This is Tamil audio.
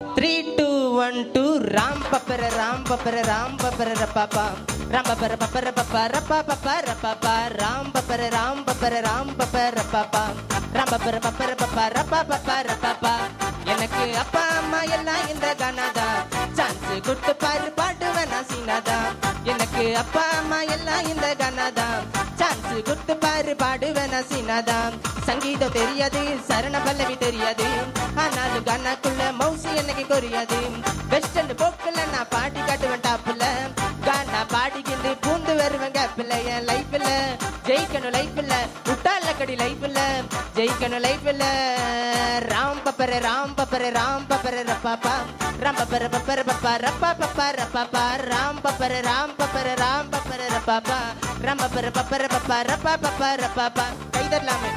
3, 2, 1, 2 ராம் பப்பர ராம் பப்பர ராம் பப்பர ரப்பாப்பா ராம் பப்பர பப்பர பப்பா ரப்பா பப்பா ரப்பாப்பா ராம் பப்பர ராம் பப்பர ராம் பப்பர ரப்பாப்பா ராம் பப்பர பப்பர பப்பா ரப்பா பப்பா ரப்பாப்பா எனக்கு அப்பா அம்மா எல்லாம் இந்த கானாதா சான்ஸ் கொடுத்து பாரு பாடுவேன் நான் சீனாதா எனக்கு அப்பா அம்மா எல்லாம் இந்த கானாதா சான்ஸ் கொடுத்து பாரு பாடுவேன் நான் சீனாதா சங்கீதம் தெரியாது சரண பல்லவி தெரியாது ஆனாலும் கானாக்குள்ள மவுசி எனக்கு கொரியாது வெஸ்டர்ன் போக்குல நான் பாடி காட்டுவேன் டாப்ல கானா பாடிக்கிட்டு பூந்து வருவேன் கேப்ல என் லைஃப்ல ஜெயிக்கணும் லைஃப்ல விட்டால கடி லைஃப்ல ஜெயிக்கணும் லைஃப்ல ராம் பப்பர ராம் பப்பர ராம் பப்பர ரப்பாப்பா ராம் பப்பர பப்பர பப்பா ரப்பா பப்பா ரப்பாப்பா ராம் பப்பர ராம் பப்பர ராம் பப்பர ரப்பாப்பா ராம் பப்பர பப்பர பப்பா ரப்பா பப்பா ரப்பாப்பா கைதரலாமே.